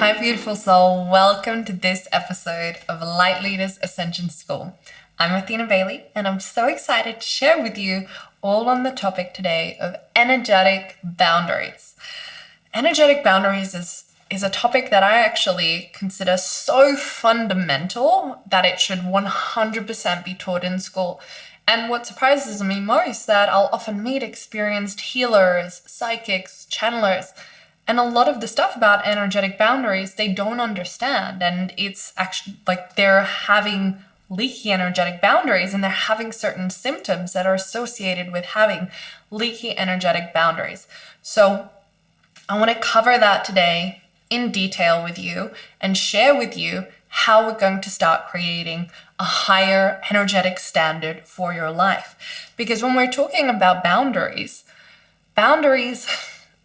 Hi, beautiful soul. Welcome to this episode of Light Leaders Ascension School. I'm Athena Bailey, and I'm so excited to share with you all on the topic today of energetic boundaries. Energetic boundaries is a topic that I actually consider so fundamental that it should 100% be taught in school. And what surprises me most that I'll often meet experienced healers, psychics, channelers, and a lot of the stuff about energetic boundaries, they don't understand. And it's actually like they're having leaky energetic boundaries and they're having certain symptoms that are associated with having leaky energetic boundaries. So I want to cover that today in detail with you and share with you how we're going to start creating a higher energetic standard for your life. Because when we're talking about boundaries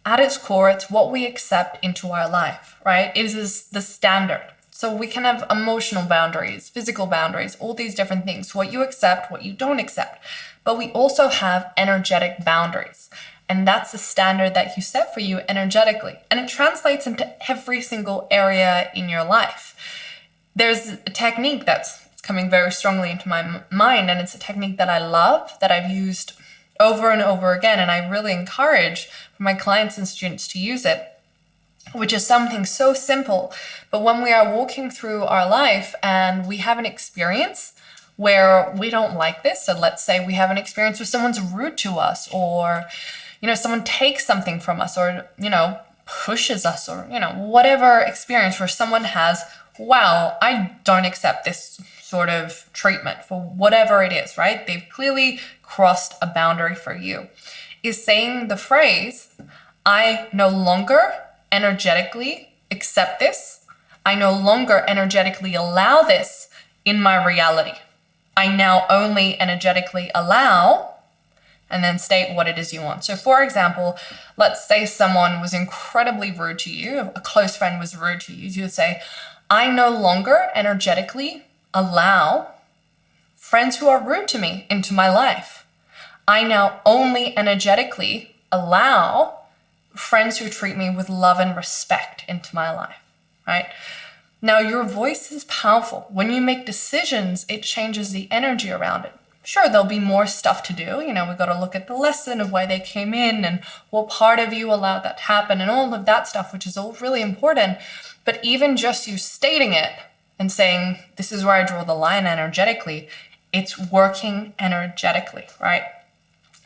at its core, it's what we accept into our life, right? It is the standard. So we can have emotional boundaries, physical boundaries, all these different things, what you accept, what you don't accept. But we also have energetic boundaries. And that's the standard that you set for you energetically. And it translates into every single area in your life. There's a technique that's coming very strongly into my mind, and it's a technique that I love, that I've used over and over again, and I really encourage my clients and students to use it, which is something so simple. But when we are walking through our life and we have an experience where we don't like this, so let's say we have an experience where someone's rude to us, or someone takes something from us, or pushes us, or whatever experience where someone has, wow, I don't accept this sort of treatment for whatever it is, right? They've clearly crossed a boundary for you. Is saying the phrase, I no longer energetically accept this. I no longer energetically allow this in my reality. I now only energetically allow, and then state what it is you want. So for example, let's say someone was incredibly rude to you, a close friend was rude to you. You would say, I no longer energetically allow friends who are rude to me into my life. I now only energetically allow friends who treat me with love and respect into my life, right? Now, your voice is powerful. When you make decisions, it changes the energy around it. Sure, there'll be more stuff to do. We've got to look at the lesson of why they came in and what part of you allowed that to happen and all of that stuff, which is all really important. But even just you stating it and saying, this is where I draw the line energetically, it's working energetically, right?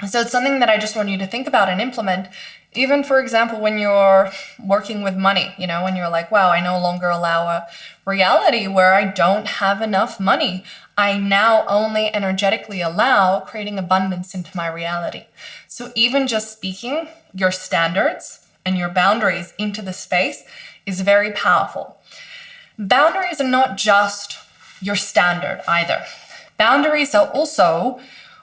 So it's something that I just want you to think about and implement. Even, for example, when you're working with money, when you're like, wow, I no longer allow a reality where I don't have enough money. I now only energetically allow creating abundance into my reality. So even just speaking your standards and your boundaries into the space is very powerful. Boundaries are not just your standard either. Boundaries are also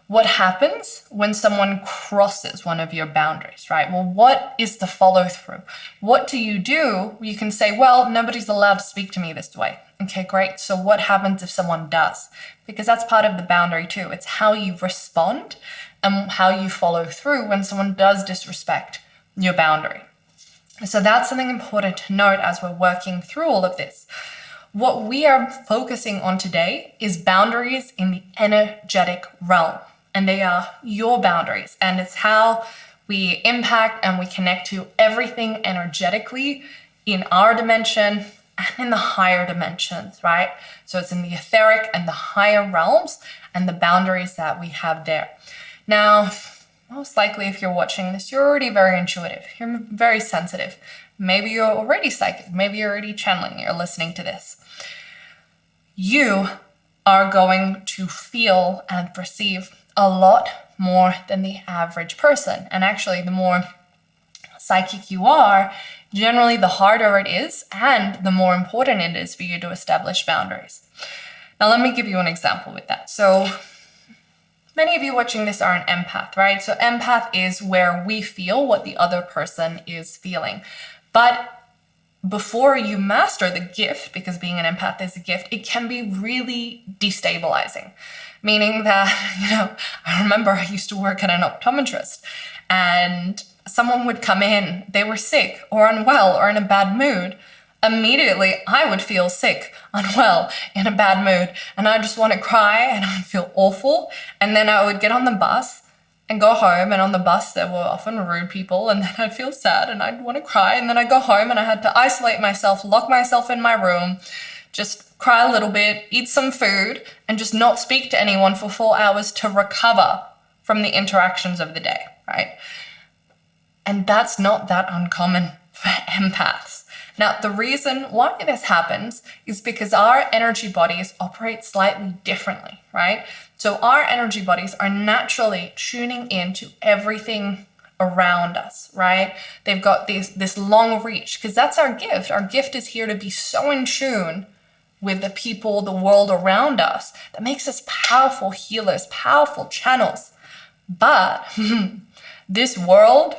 what happens when someone crosses one of your boundaries, right? Well, what is the follow through? What do? You can say, well, nobody's allowed to speak to me this way. Okay, great. So what happens if someone does? Because that's part of the boundary too. It's how you respond and how you follow through when someone does disrespect your boundary. So that's something important to note as we're working through all of this. What we are focusing on today is boundaries in the energetic realm. And they are your boundaries. And it's how we impact and we connect to everything energetically in our dimension and in the higher dimensions, right? So it's in the etheric and the higher realms and the boundaries that we have there. Now, most likely if you're watching this, you're already very intuitive. You're very sensitive. Maybe you're already psychic. Maybe you're already channeling. You're listening to this. You are going to feel and perceive a lot more than the average person. And actually, the more psychic you are, generally the harder it is and the more important it is for you to establish boundaries. Now, let me give you an example with that. So many of you watching this are an empath, right? So empath is where we feel what the other person is feeling. But before you master the gift, because being an empath is a gift, it can be really destabilizing. Meaning that, I remember I used to work at an optometrist and someone would come in, they were sick or unwell or in a bad mood. immediately I would feel sick, unwell, in a bad mood, and I just want to cry and I would feel awful. And then I would get on the bus and go home, and on the bus there were often rude people, and then I'd feel sad and I'd want to cry, and then I'd go home and I had to isolate myself, lock myself in my room, just cry a little bit, eat some food, and just not speak to anyone for 4 hours to recover from the interactions of the day, right? And that's not that uncommon for empaths. Now, the reason why this happens is because our energy bodies operate slightly differently, right? So our energy bodies are naturally tuning into everything around us, right? They've got this long reach, because that's our gift. Our gift is here to be so in tune with the people, the world around us, that makes us powerful healers, powerful channels. But this world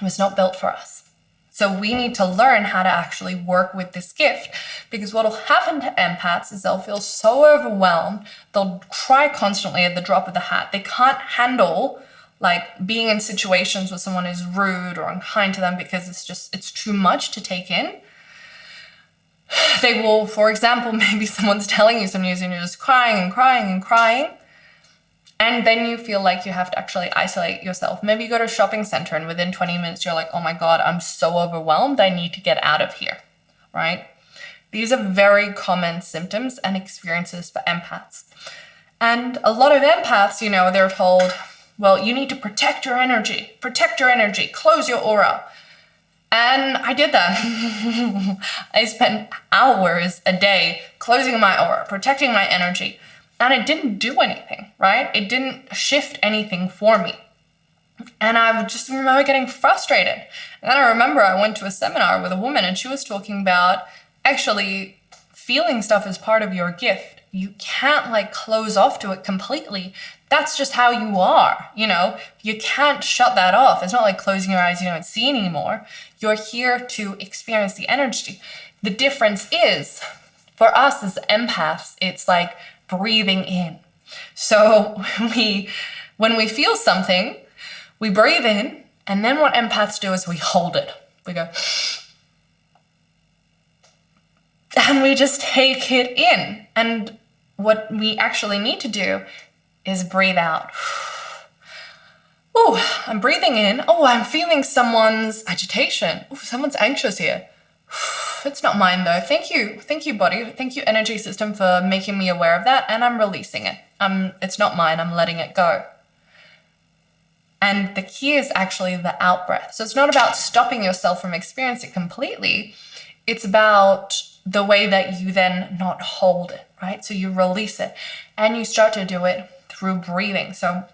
was not built for us. So we need to learn how to actually work with this gift, because what will happen to empaths is they'll feel so overwhelmed, they'll cry constantly at the drop of the hat. They can't handle like being in situations where someone is rude or unkind to them, because it's too much to take in. They will, for example, maybe someone's telling you some news and you're just crying and crying and crying. And then you feel like you have to actually isolate yourself. Maybe you go to a shopping center and within 20 minutes, you're like, oh my God, I'm so overwhelmed. I need to get out of here, right? These are very common symptoms and experiences for empaths. And a lot of empaths, they're told, well, you need to protect your energy, close your aura. And I did that. I spent hours a day closing my aura, protecting my energy. And it didn't do anything, right? It didn't shift anything for me. And I would just remember getting frustrated. And then I remember I went to a seminar with a woman and she was talking about actually feeling stuff is part of your gift. You can't like close off to it completely. That's just how you are, You can't shut that off. It's not like closing your eyes, you don't see anymore. You're here to experience the energy. The difference is, for us as empaths, it's like breathing in. So when we feel something, we breathe in, and then what empaths do is we hold it. We go, and we just take it in. And what we actually need to do is breathe out. Oh, I'm breathing in. Oh, I'm feeling someone's agitation. Oh, someone's anxious here. It's not mine though. Thank you body. Thank you energy system for making me aware of that, and I'm releasing it. It's not mine, I'm letting it go. And the key is actually the out breath. So it's not about stopping yourself from experiencing it completely. It's about the way that you then not hold it, right? So you release it and you start to do it through breathing. So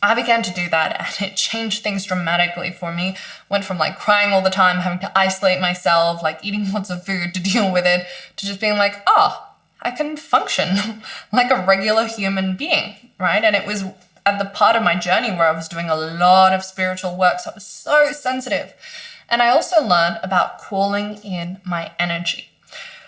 I began to do that and it changed things dramatically for me. Went from like crying all the time, having to isolate myself, like eating lots of food to deal with it, to just being like, I can function like a regular human being, right? And it was at the part of my journey where I was doing a lot of spiritual work, so I was so sensitive. And I also learned about calling in my energy.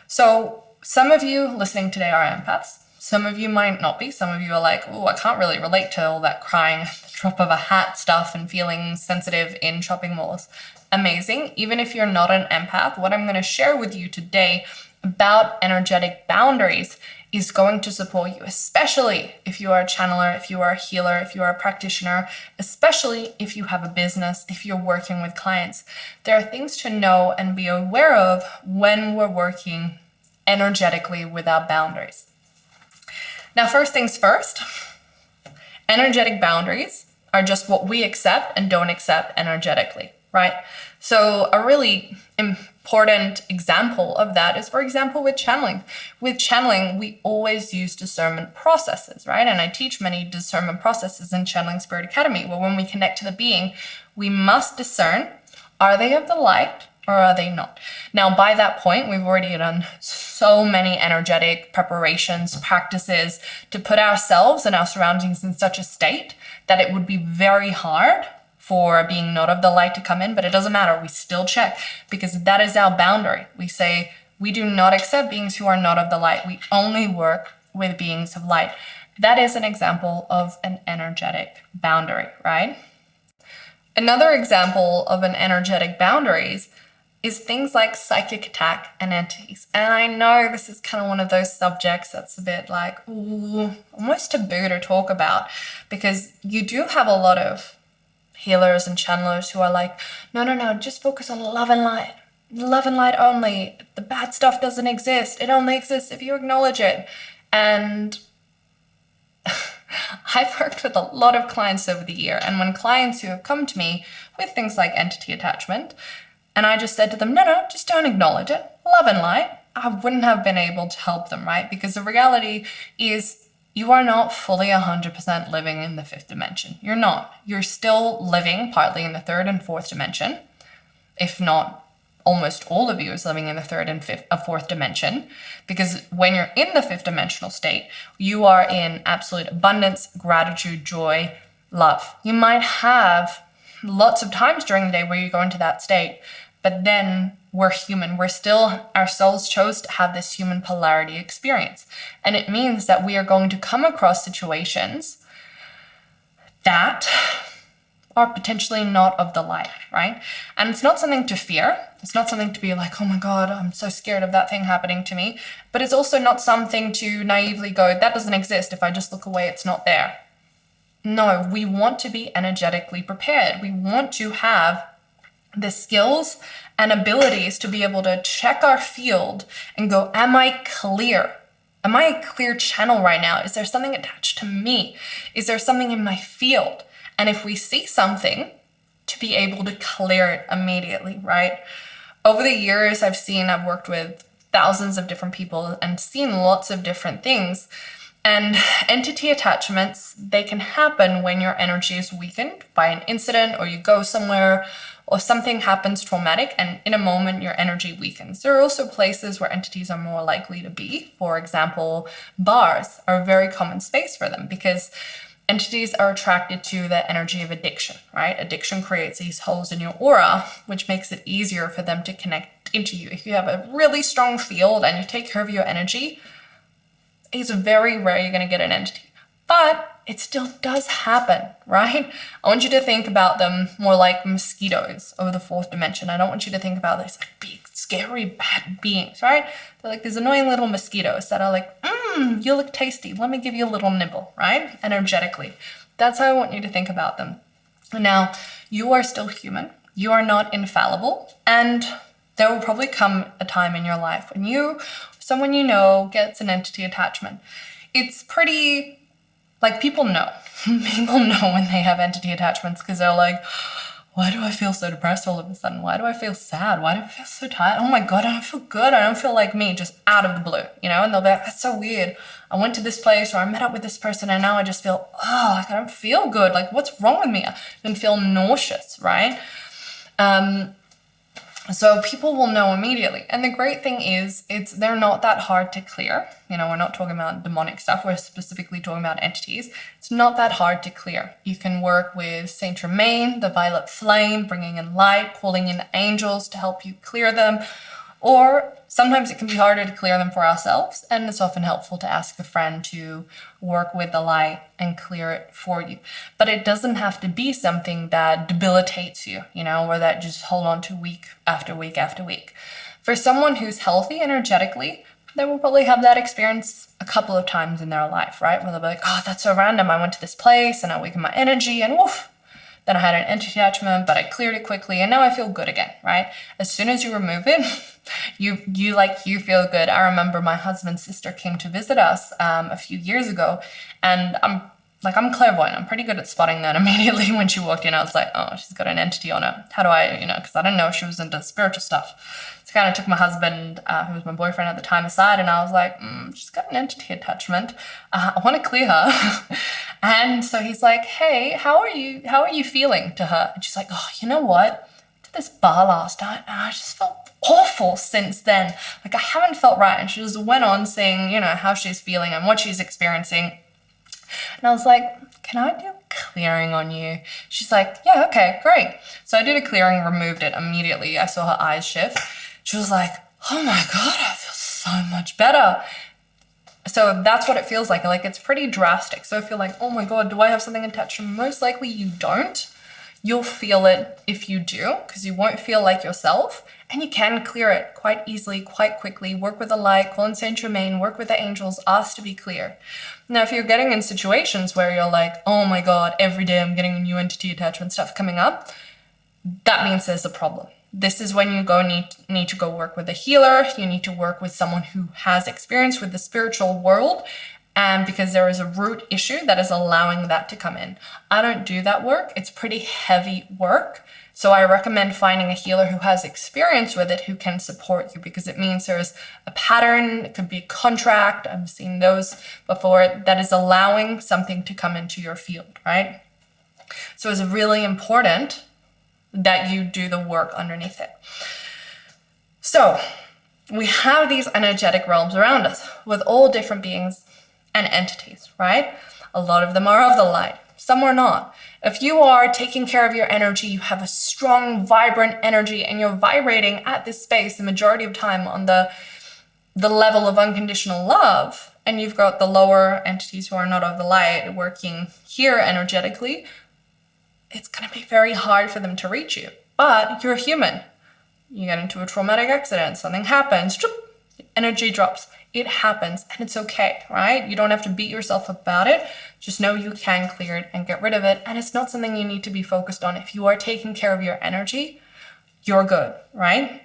So some of you listening today are empaths. Some of you might not be. Some of you are like, oh, I can't really relate to all that crying at the drop of a hat stuff and feeling sensitive in shopping malls. Amazing. Even if you're not an empath, what I'm going to share with you today about energetic boundaries is going to support you, especially if you are a channeler, if you are a healer, if you are a practitioner, especially if you have a business, if you're working with clients. There are things to know and be aware of when we're working energetically with our boundaries. Now, first things first, energetic boundaries are just what we accept and don't accept energetically, right? So a really important example of that is, for example, with channeling. With channeling, we always use discernment processes, right? And I teach many discernment processes in Channeling Spirit Academy, where when we connect to the being, we must discern, are they of the light or are they not? Now, by that point, we've already done so many energetic preparations, practices to put ourselves and our surroundings in such a state that it would be very hard for being not of the light to come in, but it doesn't matter. We still check because that is our boundary. We say we do not accept beings who are not of the light. We only work with beings of light. That is an example of an energetic boundary, right? Another example of an energetic boundaries is things like psychic attack and entities. And I know this is kind of one of those subjects that's a bit like, ooh, almost taboo to talk about, because you do have a lot of healers and channelers who are like, no, just focus on love and light. Love and light only. The bad stuff doesn't exist. It only exists if you acknowledge it. And I've worked with a lot of clients over the year, and when clients who have come to me with things like entity attachment, and I just said to them, no, just don't acknowledge it. Love and light. I wouldn't have been able to help them, right? Because the reality is you are not fully 100% living in the fifth dimension. You're not. You're still living partly in the third and fourth dimension, if not almost all of you is living in the third and fourth dimension, because when you're in the fifth dimensional state, you are in absolute abundance, gratitude, joy, love. You might have lots of times during the day where you go into that state, but then we're human. Our souls chose to have this human polarity experience. And it means that we are going to come across situations that are potentially not of the light, right? And it's not something to fear. It's not something to be like, oh my God, I'm so scared of that thing happening to me. But it's also not something to naively go, that doesn't exist. If I just look away, it's not there. No, we want to be energetically prepared. We want to have the skills and abilities to be able to check our field and go, am I clear? Am I a clear channel right now? Is there something attached to me? Is there something in my field? And if we see something, to be able to clear it immediately, right? Over the years, I've worked with thousands of different people and seen lots of different things. And entity attachments, they can happen when your energy is weakened by an incident, or you go somewhere, or something happens traumatic, and in a moment your energy weakens. There are also places where entities are more likely to be. For example, bars are a very common space for them, because entities are attracted to the energy of addiction, right? Addiction creates these holes in your aura, which makes it easier for them to connect into you. If you have a really strong field and you take care of your energy, it's very rare you're going to get an entity. But it still does happen, right? I want you to think about them more like mosquitoes of the fourth dimension. I don't want you to think about these like big, scary, bad beings, right? They're like these annoying little mosquitoes that are like, you look tasty. Let me give you a little nibble, right? Energetically. That's how I want you to think about them. Now, you are still human. You are not infallible. And there will probably come a time in your life when someone you know gets an entity attachment. It's pretty, like, people know. People know when they have entity attachments, because they're like, why do I feel so depressed all of a sudden? Why do I feel sad? Why do I feel so tired? Oh my God, I don't feel good. I don't feel like me, just out of the blue, And they'll be like, that's so weird. I went to this place, or I met up with this person, and now I just feel, like I don't feel good. Like, what's wrong with me? I even feel nauseous, right? So people will know immediately. And the great thing is, they're not that hard to clear. We're not talking about demonic stuff. We're specifically talking about entities. It's not that hard to clear. You can work with Saint Germain, the violet flame, bringing in light, calling in angels to help you clear them. Or sometimes it can be harder to clear them for ourselves, and it's often helpful to ask a friend to work with the light and clear it for you. But it doesn't have to be something that debilitates you, or that just hold on to week after week after week. For someone who's healthy energetically, they will probably have that experience a couple of times in their life, right? Where they'll be like, oh, that's so random. I went to this place and I weakened my energy and woof. Then I had an entity attachment, but I cleared it quickly, and now I feel good again, right? As soon as you remove it, you feel good. I remember my husband's sister came to visit us a few years ago, and I'm clairvoyant. I'm pretty good at spotting that immediately when she walked in. I was like, oh, she's got an entity on her. How do I, because I didn't know she was into spiritual stuff. So I kind of took my husband, who was my boyfriend at the time, aside, and I was like, she's got an entity attachment. I want to clear her. And so he's like, hey, how are you feeling to her? And she's like, oh, you know what? I did this bar last night and I just felt awful since then. Like, I haven't felt right. And she just went on saying, how she's feeling and what she's experiencing. And I was like, can I do a clearing on you? She's like, yeah, okay, great. So I did a clearing, removed it immediately. I saw her eyes shift. She was like, oh my God, I feel so much better. So that's what it feels like. Like, it's pretty drastic. So if you're like, oh my God, do I have something attached? Most likely you don't. You'll feel it if you do, because you won't feel like yourself, and you can clear it quite easily, quite quickly. Work with the light, call in Saint Germain, work with the angels, ask to be clear. Now, if you're getting in situations where you're like, oh my God, every day I'm getting a new entity attachment stuff coming up, that means there's a problem. This is when you need to go work with a healer. You need to work with someone who has experience with the spiritual world, and because there is a root issue that is allowing that to come in. I don't do that work. It's pretty heavy work. So I recommend finding a healer who has experience with it, who can support you, because it means there's a pattern. It could be a contract. I've seen those before, that is allowing something to come into your field, right? So it's really important that you do the work underneath it. So we have these energetic realms around us with all different beings and entities, right? A lot of them are of the light, some are not. If you are taking care of your energy, you have a strong, vibrant energy, and you're vibrating at this space the majority of time on the level of unconditional love, and you've got the lower entities who are not of the light working here energetically, it's going to be very hard for them to reach you. But you're human. You get into a traumatic accident, something happens, energy drops. It happens, and it's okay, right? You don't have to beat yourself up about it. Just know you can clear it and get rid of it, and it's not something you need to be focused on. If you are taking care of your energy, you're good, right?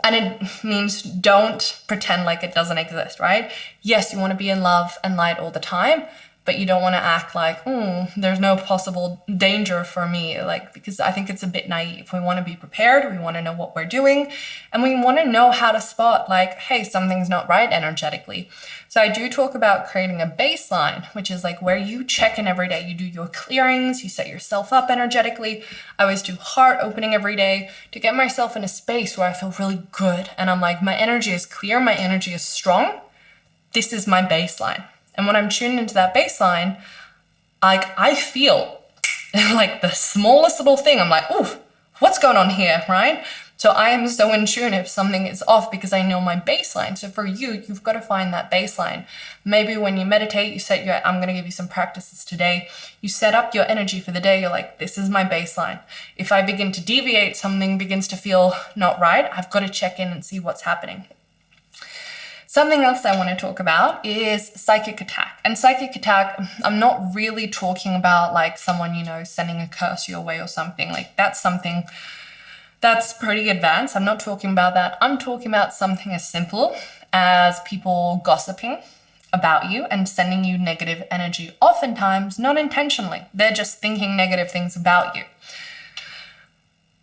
And it means don't pretend like it doesn't exist, right? Yes, you want to be in love and light all the time, but you don't want to act like, there's no possible danger for me, because I think it's a bit naive. We want to be prepared. We want to know what we're doing, and we want to know how to spot, hey, something's not right energetically. So I do talk about creating a baseline, which is where you check in every day. You do your clearings, you set yourself up energetically. I always do heart opening every day to get myself in a space where I feel really good. And I'm like, my energy is clear, my energy is strong. This is my baseline. And when I'm tuned into that baseline, I feel the smallest little thing. I'm like, ooh, what's going on here, right? So I am so in tune if something is off, because I know my baseline. So for you, you've got to find that baseline. Maybe when you meditate, you set I'm going to give you some practices today. You set up your energy for the day. You're like, this is my baseline. If I begin to deviate, something begins to feel not right, I've got to check in and see what's happening. Something else I want to talk about is psychic attack. And psychic attack, I'm not really talking about someone, sending a curse your way or something. That's something that's pretty advanced. I'm not talking about that. I'm talking about something as simple as people gossiping about you and sending you negative energy, oftentimes not intentionally. They're just thinking negative things about you.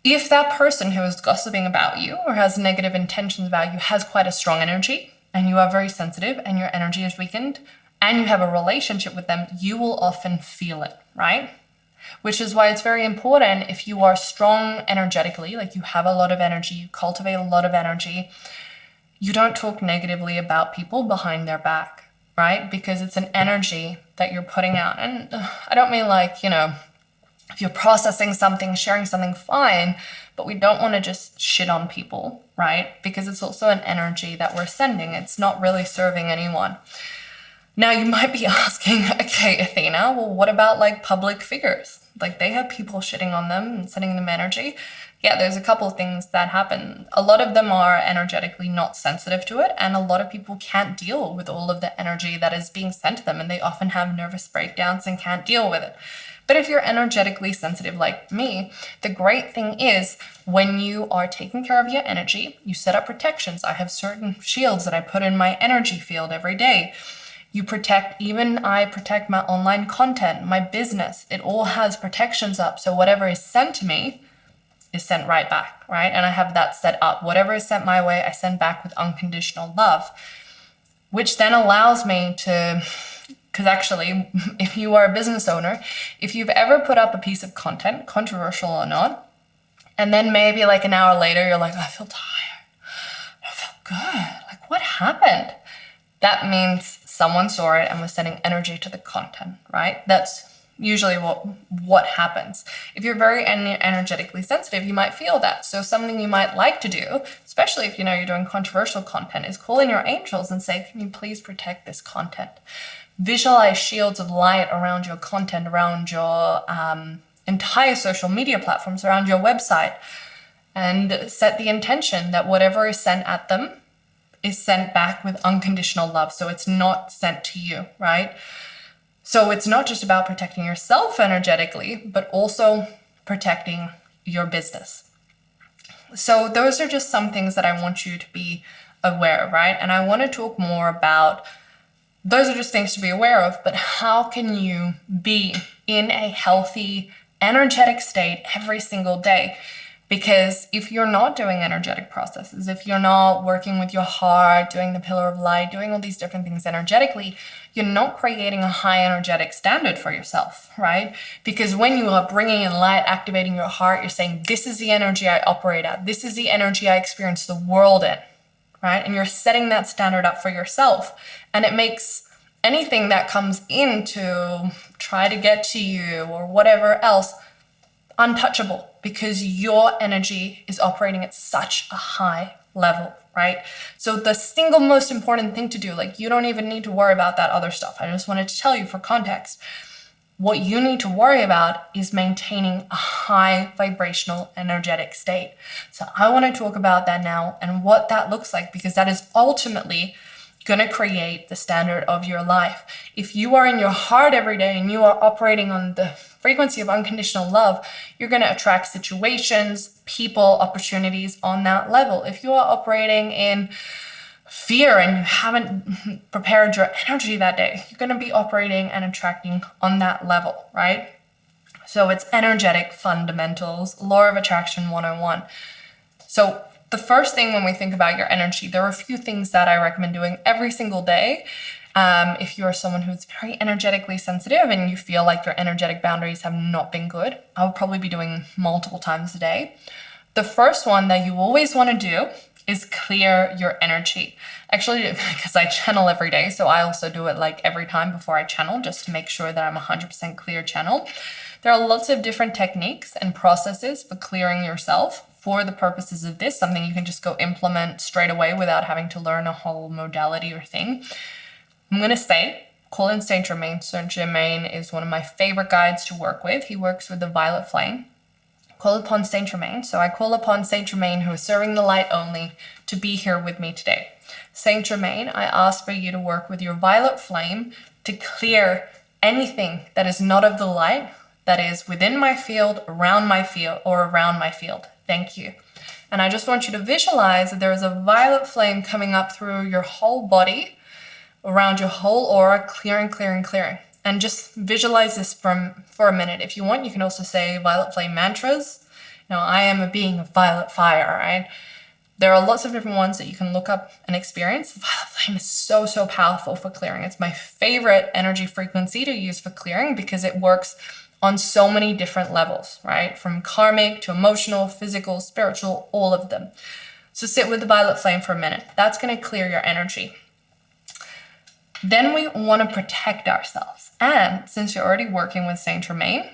If that person who is gossiping about you or has negative intentions about you has quite a strong energy, and you are very sensitive and your energy is weakened, and you have a relationship with them, you will often feel it, right? Which is why it's very important, if you are strong energetically, you have a lot of energy, you cultivate a lot of energy, you don't talk negatively about people behind their back, right? Because it's an energy that you're putting out. And I don't mean if you're processing something, sharing something, fine, but we don't want to just shit on people, right? Because it's also an energy that we're sending. It's not really serving anyone. Now you might be asking, okay, Athena, well, what about public figures? They have people shitting on them and sending them energy. Yeah, there's a couple of things that happen. A lot of them are energetically not sensitive to it, and a lot of people can't deal with all of the energy that is being sent to them, and they often have nervous breakdowns and can't deal with it. But if you're energetically sensitive like me, the great thing is when you are taking care of your energy, you set up protections. I have certain shields that I put in my energy field every day. You protect, I protect my online content, my business. It all has protections up. So whatever is sent to me is sent right back, right? And I have that set up. Whatever is sent my way, I send back with unconditional love, which then allows me to... Because actually, if you are a business owner, if you've ever put up a piece of content, controversial or not, and then maybe an hour later, you're like, I feel tired. I feel good. What happened? That means someone saw it and was sending energy to the content, right? That's usually what happens. If you're very energetically sensitive, you might feel that. So something you might like to do, especially if you're doing controversial content, is call in your angels and say, can you please protect this content? Visualize shields of light around your content, around your entire social media platforms, around your website, and set the intention that whatever is sent at them is sent back with unconditional love. So it's not sent to you, right? So it's not just about protecting yourself energetically, but also protecting your business. So those are just some things that I want you to be aware of, right? And I want to talk more about, those are just things to be aware of, but how can you be in a healthy, energetic state every single day? Because if you're not doing energetic processes, if you're not working with your heart, doing the pillar of light, doing all these different things energetically, you're not creating a high energetic standard for yourself, right? Because when you are bringing in light, activating your heart, you're saying, this is the energy I operate at. This is the energy I experience the world in, right? And you're setting that standard up for yourself. And it makes anything that comes in to try to get to you or whatever else untouchable, because your energy is operating at such a high level, right? So the single most important thing to do, like, you don't even need to worry about that other stuff. I just wanted to tell you for context, what you need to worry about is maintaining a high vibrational energetic state. So I want to talk about that now and what that looks like, because that is ultimately going to create the standard of your life. If you are in your heart every day and you are operating on the frequency of unconditional love, you're going to attract situations, people, opportunities on that level. If you are operating in fear and you haven't prepared your energy that day, you're going to be operating and attracting on that level, right? So it's energetic fundamentals, law of attraction 101. So the first thing when we think about your energy, there are a few things that I recommend doing every single day. If you are someone who's very energetically sensitive and you feel like your energetic boundaries have not been good, I would probably be doing multiple times a day. The first one that you always want to do is clear your energy. Actually, because I channel every day, so I also do it like every time before I channel, just to make sure that I'm 100% clear channel. There are lots of different techniques and processes for clearing yourself. For the purposes of this, something you can just go implement straight away without having to learn a whole modality or thing. I'm going to say, call in Saint Germain. Saint Germain is one of my favorite guides to work with. He works with the violet flame. Call upon Saint Germain. So I call upon Saint Germain, who is serving the light only, to be here with me today. Saint Germain, I ask for you to work with your violet flame to clear anything that is not of the light, that is within my field, around my field, or around my field. Thank you. And I just want you to visualize that there is a violet flame coming up through your whole body, around your whole aura, clearing, clearing, clearing. And just visualize this for a minute. If you want, you can also say violet flame mantras. You know, I am a being of violet fire, right? There are lots of different ones that you can look up and experience. Violet flame is so, so powerful for clearing. It's my favorite energy frequency to use for clearing because it works on so many different levels, right? From karmic to emotional, physical, spiritual, all of them. So sit with the violet flame for a minute. That's going to clear your energy. Then we want to protect ourselves. And since you're already working with Saint Germain,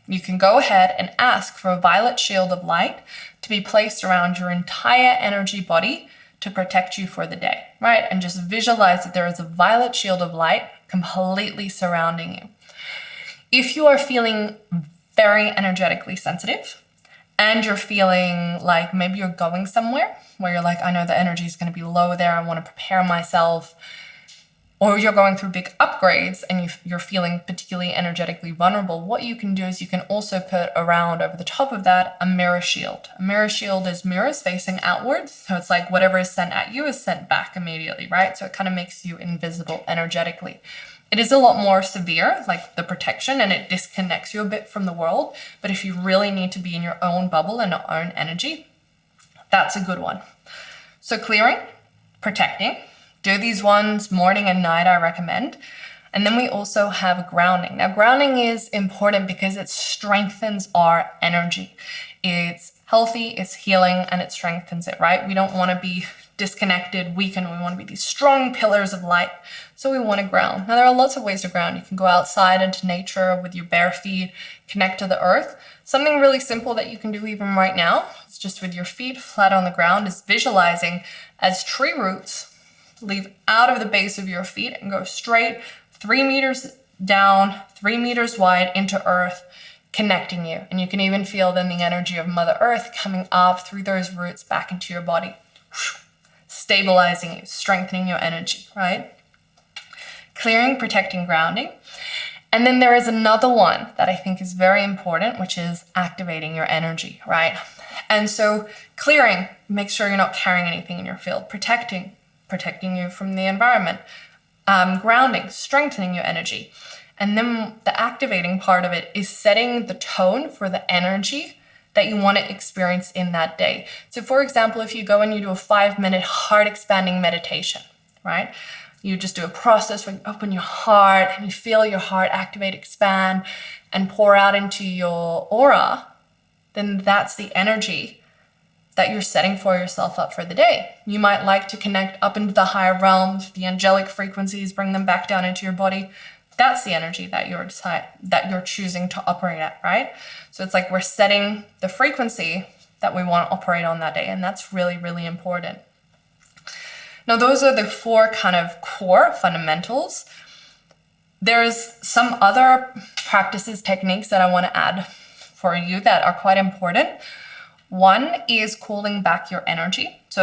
you can go ahead and ask for a violet shield of light to be placed around your entire energy body to protect you for the day, right? And just visualize that there is a violet shield of light completely surrounding you. If you are feeling very energetically sensitive and you're feeling like maybe you're going somewhere where you're like, I know the energy is going to be low there, I want to prepare myself, or you're going through big upgrades and you're feeling particularly energetically vulnerable, what you can do is you can also put around over the top of that a mirror shield. A mirror shield is mirrors facing outwards. So it's like whatever is sent at you is sent back immediately, right? So it kind of makes you invisible energetically. It is a lot more severe, like the protection, and it disconnects you a bit from the world. But if you really need to be in your own bubble and your own energy, that's a good one. So clearing, protecting. Do these ones morning and night, I recommend. And then we also have grounding. Now, grounding is important because it strengthens our energy. It's healthy, it's healing, and it strengthens it, right? We don't want to be disconnected, weakened. We want to be these strong pillars of light. So we want to ground. Now, there are lots of ways to ground. You can go outside into nature with your bare feet, connect to the earth. Something really simple that you can do even right now, it's just with your feet flat on the ground, is visualizing as tree roots leave out of the base of your feet and go straight 3 meters down, 3 meters wide into earth, connecting you. And you can even feel then the energy of Mother Earth coming up through those roots back into your body, stabilizing you, strengthening your energy, right? Clearing, protecting, grounding. And then there is another one that I think is very important, which is activating your energy, right? And so clearing, make sure you're not carrying anything in your field. Protecting you from the environment. Grounding, strengthening your energy. And then the activating part of it is setting the tone for the energy that you want to experience in that day. So for example, if you go and you do a 5-minute heart expanding meditation, right? You just do a process where you open your heart and you feel your heart activate, expand, and pour out into your aura, then that's the energy that you're setting for yourself up for the day. You might like to connect up into the higher realms, the angelic frequencies, bring them back down into your body. That's the energy that you're choosing to operate at, right? So it's like we're setting the frequency that we want to operate on that day, and that's really, really important. Now, those are the 4 kind of core fundamentals. There's some other practices, techniques that I want to add for you that are quite important. One is calling back your energy. So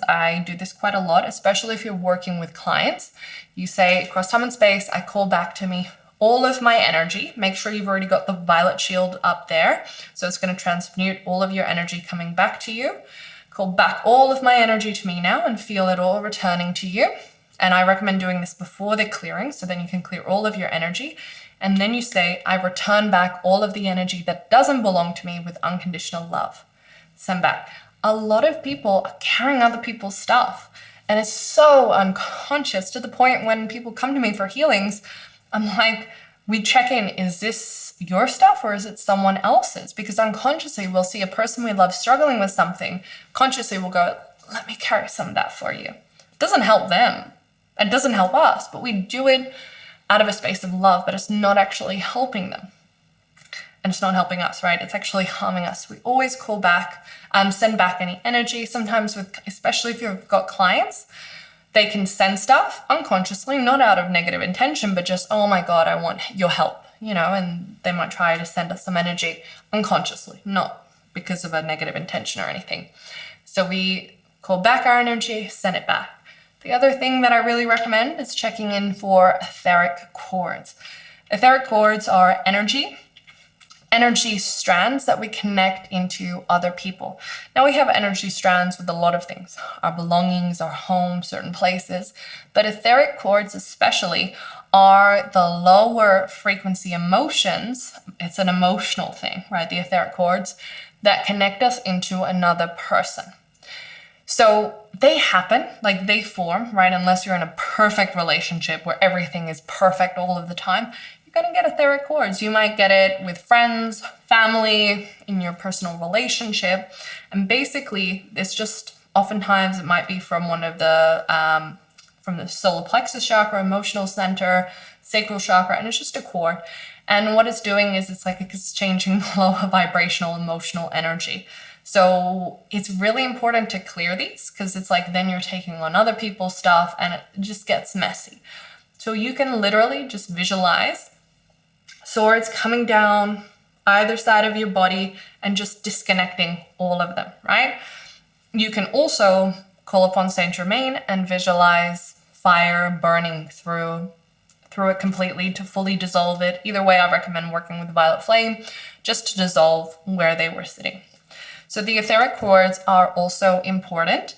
I do this quite a lot, especially if you're working with clients. You say, across time and space, I call back to me all of my energy. Make sure you've already got the violet shield up there. So it's going to transmute all of your energy coming back to you. Call back all of my energy to me now and feel it all returning to you. And I recommend doing this before the clearing, so then you can clear all of your energy. And then you say, I return back all of the energy that doesn't belong to me with unconditional love. Send back. A lot of people are carrying other people's stuff, and it's so unconscious to the point when people come to me for healings, I'm like, we check in, is this your stuff or is it someone else's? Because unconsciously we'll see a person we love struggling with something. Consciously we'll go, let me carry some of that for you. It doesn't help them. It doesn't help us, but we do it out of a space of love, but it's not actually helping them. And it's not helping us, right? It's actually harming us. We always call back, send back any energy. Sometimes especially if you've got clients, they can send stuff unconsciously, not out of negative intention, but just, oh my God, I want your help, and they might try to send us some energy unconsciously, not because of a negative intention or anything. So we call back our energy, send it back. The other thing that I really recommend is checking in for etheric cords. Etheric cords are energy strands that we connect into other people. Now we have energy strands with a lot of things, our belongings, our home, certain places, but etheric cords especially are the lower frequency emotions. It's an emotional thing, right? The etheric cords that connect us into another person. So they happen, like they form, right? Unless you're in a perfect relationship where everything is perfect all of the time, you're going to get etheric cords. You might get it with friends, family, in your personal relationship. And basically, it's just oftentimes it might be from one of from the solar plexus chakra, emotional center, sacral chakra, and it's just a cord. And what it's doing is it's like exchanging lower vibrational emotional energy. So it's really important to clear these because it's like then you're taking on other people's stuff and it just gets messy. So you can literally just visualize swords coming down either side of your body and just disconnecting all of them, right? You can also call upon Saint Germain and visualize fire burning through it completely to fully dissolve it. Either way, I recommend working with violet flame just to dissolve where they were sitting. So the etheric cords are also important.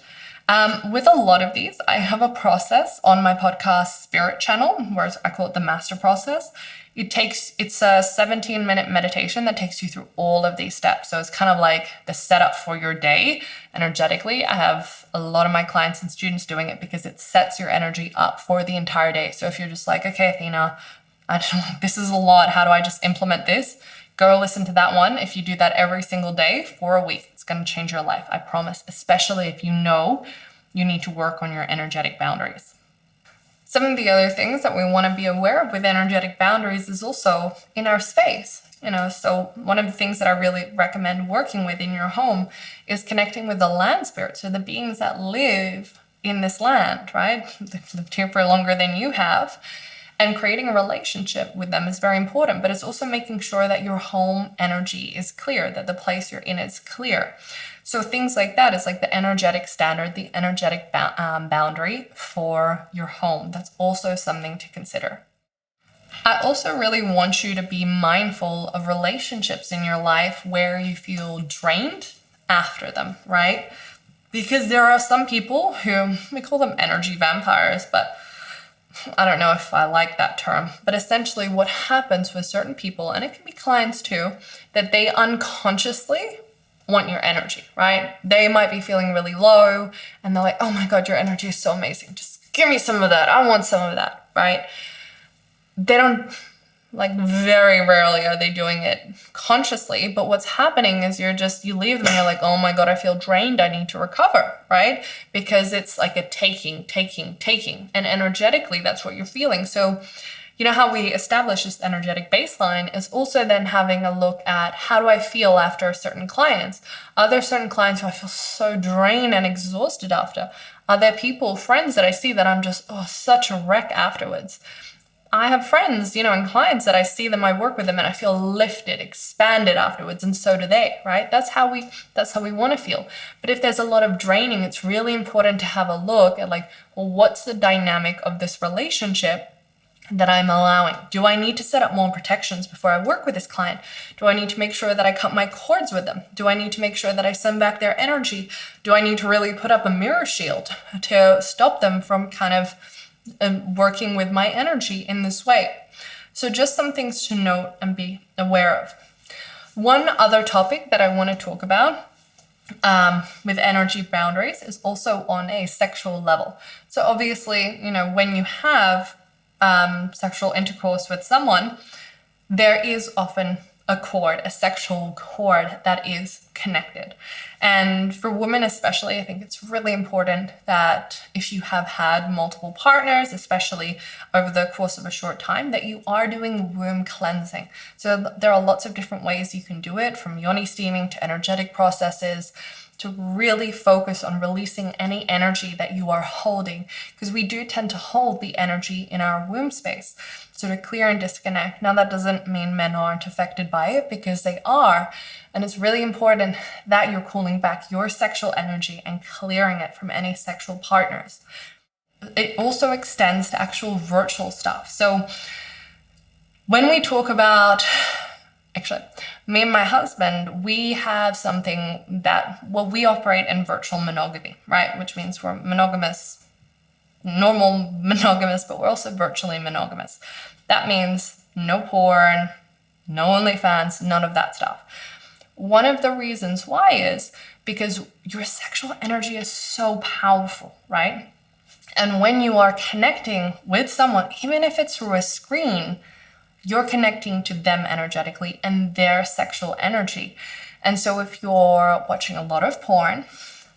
With a lot of these, I have a process on my podcast Spirit channel, where I call it the master process. It's a 17-minute meditation that takes you through all of these steps. So it's kind of like the setup for your day energetically. I have a lot of my clients and students doing it because it sets your energy up for the entire day. So if you're just like, okay, Athena, this is a lot. How do I just implement this? Go listen to that one. If you do that every single day for a week, it's going to change your life. I promise, especially if you know you need to work on your energetic boundaries. Some of the other things that we want to be aware of with energetic boundaries is also in our space. So one of the things that I really recommend working with in your home is connecting with the land spirits or the beings that live in this land, right? They've lived here for longer than you have. And creating a relationship with them is very important, but it's also making sure that your home energy is clear, that the place you're in is clear. So things like that is like the energetic standard, the energetic boundary for your home. That's also something to consider. I also really want you to be mindful of relationships in your life where you feel drained after them, right? Because there are some people who, we call them energy vampires, but I don't know if I like that term. But essentially what happens with certain people, and it can be clients too, that they unconsciously want your energy, right? They might be feeling really low and they're like, oh my God, your energy is so amazing. Just give me some of that. I want some of that, right? They don't, like, very rarely are they doing it consciously, but what's happening is you leave them and you're like, oh my God, I feel drained. I need to recover, right? Because it's like a taking. And energetically, that's what you're feeling. So you know how we establish this energetic baseline is also then having a look at how do I feel after certain clients? Are there certain clients who I feel so drained and exhausted after? Are there people, friends that I see that I'm just, such a wreck afterwards? I have friends, and clients that I see them, I work with them and I feel lifted, expanded afterwards, and so do they, right? That's how we want to feel. But if there's a lot of draining, it's really important to have a look at what's the dynamic of this relationship that I'm allowing? Do I need to set up more protections before I work with this client? Do I need to make sure that I cut my cords with them? Do I need to make sure that I send back their energy? Do I need to really put up a mirror shield to stop them from kind of working with my energy in this way? So just some things to note and be aware of. One other topic that I want to talk about with energy boundaries is also on a sexual level. So obviously, when you have sexual intercourse with someone, there is often a sexual cord that is connected. And for women especially, I think it's really important that if you have had multiple partners, especially over the course of a short time, that you are doing womb cleansing. So there are lots of different ways you can do it, from yoni steaming to energetic processes, to really focus on releasing any energy that you are holding, because we do tend to hold the energy in our womb space. So to clear and disconnect. Now that doesn't mean men aren't affected by it, because they are. And it's really important that you're cooling back your sexual energy and clearing it from any sexual partners. It also extends to actual virtual stuff. So when we talk about, actually, me and my husband, we have something that, we operate in virtual monogamy, right? Which means we're monogamous, normal monogamous, but we're also virtually monogamous. That means no porn, no OnlyFans, none of that stuff. One of the reasons why is because your sexual energy is so powerful, right? And when you are connecting with someone, even if it's through a screen, you're connecting to them energetically and their sexual energy. And so if you're watching a lot of porn,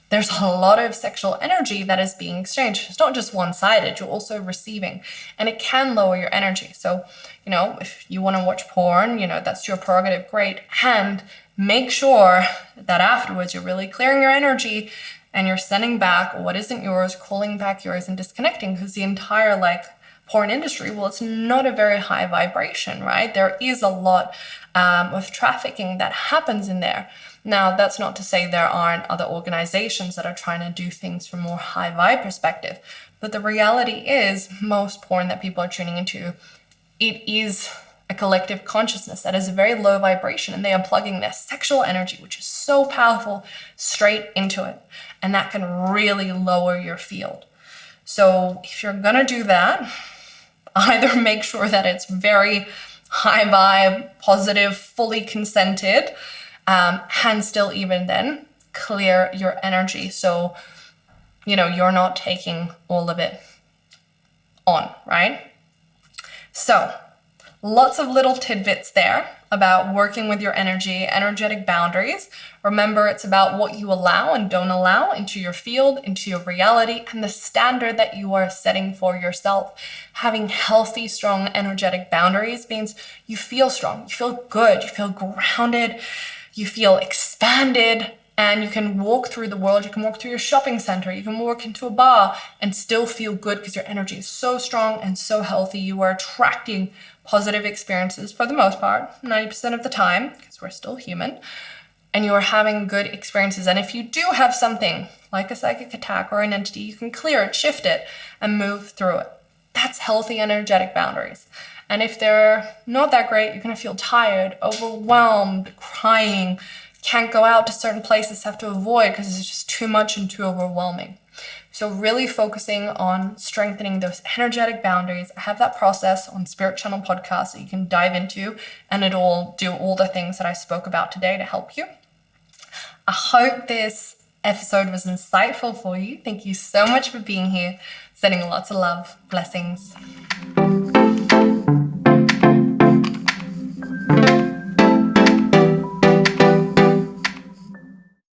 there's a lot of sexual energy that is being exchanged. It's not just one-sided, you're also receiving, and it can lower your energy. So, if you want to watch porn, that's your prerogative, great. And make sure that afterwards you're really clearing your energy and you're sending back what isn't yours, calling back yours, and disconnecting, because the entire porn industry, it's not a very high vibration, right? There is a lot of trafficking that happens in there. Now, that's not to say there aren't other organizations that are trying to do things from a more high vibe perspective, but the reality is most porn that people are tuning into, it is a collective consciousness that is a very low vibration, and they are plugging their sexual energy, which is so powerful, straight into it, and that can really lower your field. So if you're gonna do that, either make sure that it's very high vibe, positive, fully consented, and still even then clear your energy. So, you're not taking all of it on, right? So lots of little tidbits there about working with your energy, energetic boundaries. Remember, it's about what you allow and don't allow into your field, into your reality, and the standard that you are setting for yourself. Having healthy, strong, energetic boundaries means you feel strong, you feel good, you feel grounded, you feel expanded, And you can walk through the world, you can walk through your shopping center, you can walk into a bar and still feel good because your energy is so strong and so healthy. You are attracting positive experiences for the most part, 90% of the time, because we're still human, and you are having good experiences. And if you do have something like a psychic attack or an entity, you can clear it, shift it, and move through it. That's healthy energetic boundaries. And if they're not that great, you're going to feel tired, overwhelmed, crying, can't go out to certain places, have to avoid because it's just too much and too overwhelming. So really focusing on strengthening those energetic boundaries. I have that process on Spirit Channel podcast that you can dive into, and it'll do all the things that I spoke about today to help you. I hope this episode was insightful for you. Thank you so much for being here. Sending lots of love. Blessings.